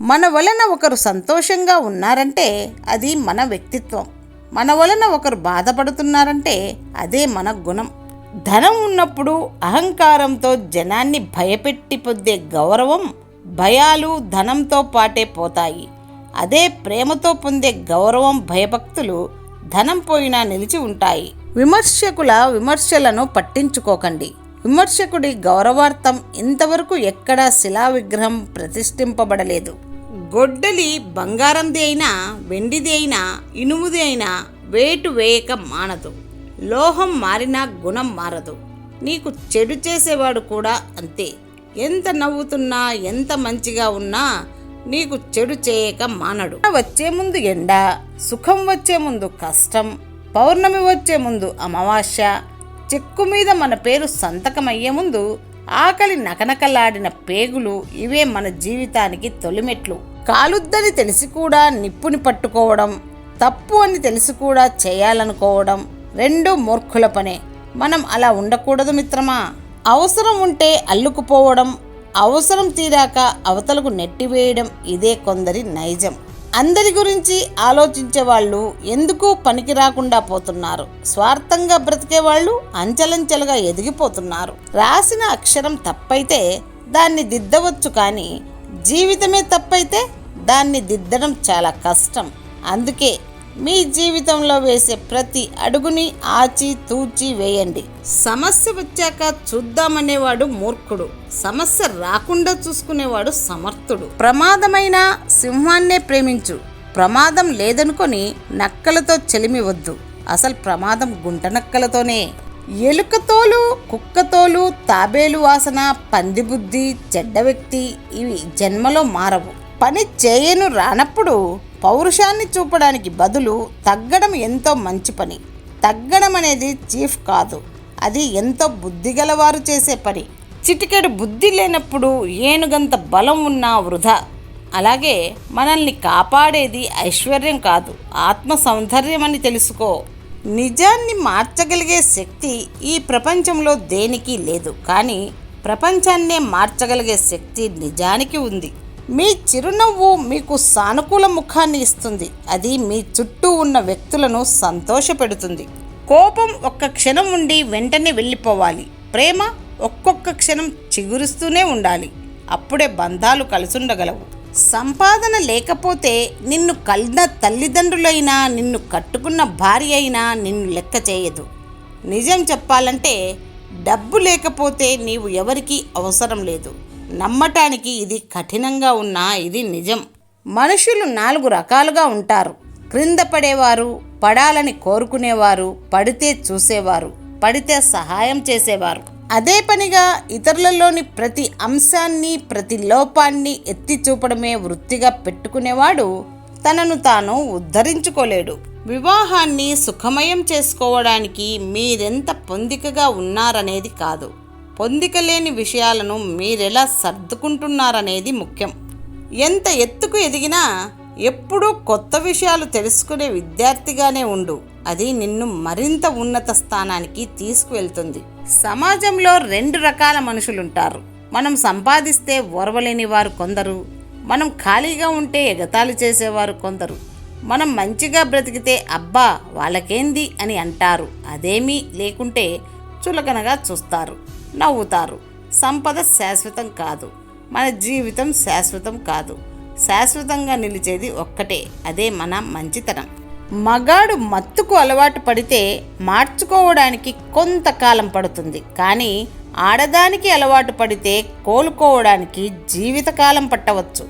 మన వలన ఒకరు సంతోషంగా ఉన్నారంటే అది మన వ్యక్తిత్వం. మన వలన ఒకరు బాధపడుతున్నారంటే అదే మన గుణం. ధనం ఉన్నప్పుడు అహంకారంతో జనాన్ని భయపెట్టి పొందే గౌరవం, భయాలు ధనంతో పాటే పోతాయి. అదే ప్రేమతో పొందే గౌరవం, భయభక్తులు ధనం పోయినా నిలిచి ఉంటాయి. విమర్శకుల విమర్శలను పట్టించుకోకండి. విమర్శకుడి గౌరవార్థం ఇంతవరకు ఎక్కడా శిలా విగ్రహం ప్రతిష్ఠింపబడలేదు. గొడ్డలి బంగారంది అయినా, వెండిది అయినా, ఇనుముది అయినా వేటు వేయక మానదు. లోహం మారినా గుణం మారదు. నీకు చెడు చేసేవాడు కూడా అంతే. ఎంత నవ్వుతున్నా, ఎంత మంచిగా ఉన్నా నీకు చెడు చేయక మానడు. వచ్చే ముందు ఎండ, సుఖం వచ్చే ముందు కష్టం, పౌర్ణమి వచ్చే ముందు అమావాస్య, చెక్కు మీద మన పేరు సంతకమయ్యే ముందు ఆకలి నకనకలాడిన పేగులు, ఇవే మన జీవితానికి తొలిమెట్లు. కాలుద్దని తెలిసి కూడా నిప్పుని పట్టుకోవడం, తప్పు అని తెలిసి కూడా చేయాలనుకోవడం రెండూ మూర్ఖుల పనే. మనం అలా ఉండకూడదు మిత్రమా. అవసరం ఉంటే అల్లుకుపోవడం, అవసరం తీరాక అవతలకు నెట్టివేయడం, ఇదే కొందరి నైజం. అందరి గురించి ఆలోచించే వాళ్ళు ఎందుకు పనికి రాకుండా పోతున్నారు. స్వార్థంగా బ్రతికే వాళ్ళు అంచెలంచెలుగా ఎదిగిపోతున్నారు. రాసిన అక్షరం తప్పైతే దాన్ని దిద్దవచ్చు, కానీ జీవితమే తప్పైతే దాన్ని దిద్దడం చాలా కష్టం. అందుకే మీ జీవితంలో వేసే ప్రతి అడుగుని ఆచి తూచి వేయండి. సమస్య వచ్చాక చూద్దామనేవాడు మూర్ఖుడు, సమస్య రాకుండా చూసుకునేవాడు సమర్థుడు. ప్రమాదమైన సింహాన్నే ప్రేమించు. ప్రమాదం లేదనుకొని నక్కలతో చెలిమి వద్దు. అసలు ప్రమాదం గుంటనక్కలతోనే. ఎలుకతోలు, కుక్కతోలు, తాబేలు వాసన, పంది బుద్ధి, చెడ్డ వ్యక్తి ఇవి జన్మలో మారవు. పని చేయను రానప్పుడు పౌరుషాన్ని చూపడానికి బదులు తగ్గడం ఎంతో మంచి పని. తగ్గడం అనేది చీఫ్ కాదు, అది ఎంతో బుద్ధిగలవారు చేసే పని. చిటికెడు బుద్ధి లేనప్పుడు ఏనుగంత బలం ఉన్నా వృధా. అలాగే మనల్ని కాపాడేది ఐశ్వర్యం కాదు, ఆత్మ సౌందర్యం అని తెలుసుకో. నిజాన్ని మార్చగలిగే శక్తి ఈ ప్రపంచంలో దేనికి లేదు, కానీ ప్రపంచాన్నే మార్చగలిగే శక్తి నిజానికి ఉంది. మీ చిరునవ్వు మీకు సానుకూల ముఖాన్ని ఇస్తుంది. అది మీ చుట్టూ ఉన్న వ్యక్తులను సంతోషపెడుతుంది. కోపం ఒక్క క్షణం ఉండి వెంటనే వెళ్ళిపోవాలి. ప్రేమ ఒక్కొక్క క్షణం చిగురుస్తూనే ఉండాలి. అప్పుడే బంధాలు కలిసుండగలవు. సంపాదన లేకపోతే నిన్ను కన్న తల్లిదండ్రులైనా, నిన్ను కట్టుకున్న భార్య అయినా నిన్ను లెక్క చేయదు. నిజం చెప్పాలంటే డబ్బు లేకపోతే నీవు ఎవరికీ అవసరం లేదు. నమ్మటానికి ఇది కఠినంగా ఉన్నా ఇది నిజం. మనుషులు 4 రకాలుగా ఉంటారు. క్రింద పడేవారు, పడాలని కోరుకునేవారు, పడితే చూసేవారు, పడితే సహాయం చేసేవారు. అదే పనిగా ఇతరులలోని ప్రతి అంశాన్ని, ప్రతి లోపాన్ని ఎత్తి చూపడమే వృత్తిగా పెట్టుకునేవాడు తనను తాను ఉద్ధరించుకోలేడు. వివాహాన్ని సుఖమయం చేసుకోవడానికి మీరెంత పొందికగా ఉన్నారనేది కాదు, పొందిక లేని విషయాలను మీరెలా సర్దుకుంటున్నారనేది ముఖ్యం. ఎంత ఎత్తుకు ఎదిగినా ఎప్పుడూ కొత్త విషయాలు తెలుసుకునే విద్యార్థిగానే ఉండు. అది నిన్ను మరింత ఉన్నత స్థానానికి తీసుకువెళ్తుంది. సమాజంలో 2 రకాల మనుషులుంటారు. మనం సంపాదిస్తే ఓర్వలేని వారు కొందరు, మనం ఖాళీగా ఉంటే ఎగతాళి చేసేవారు కొందరు, మనం మంచిగా బ్రతికితే అబ్బా వాళ్ళకేంది అని అంటారు, అదేమీ లేకుంటే చులకనగా చూస్తారు, నవ్వుతారు. సంపద శాశ్వతం కాదు, మన జీవితం శాశ్వతం కాదు. శాశ్వతంగా నిలిచేది ఒక్కటే, అదే మన మంచితనం. మగాడు మత్తుకు అలవాటు పడితే మార్చుకోవడానికి కొంతకాలం పడుతుంది, కానీ ఆడదానికి అలవాటు పడితే కోలుకోవడానికి జీవితకాలం పట్టవచ్చు.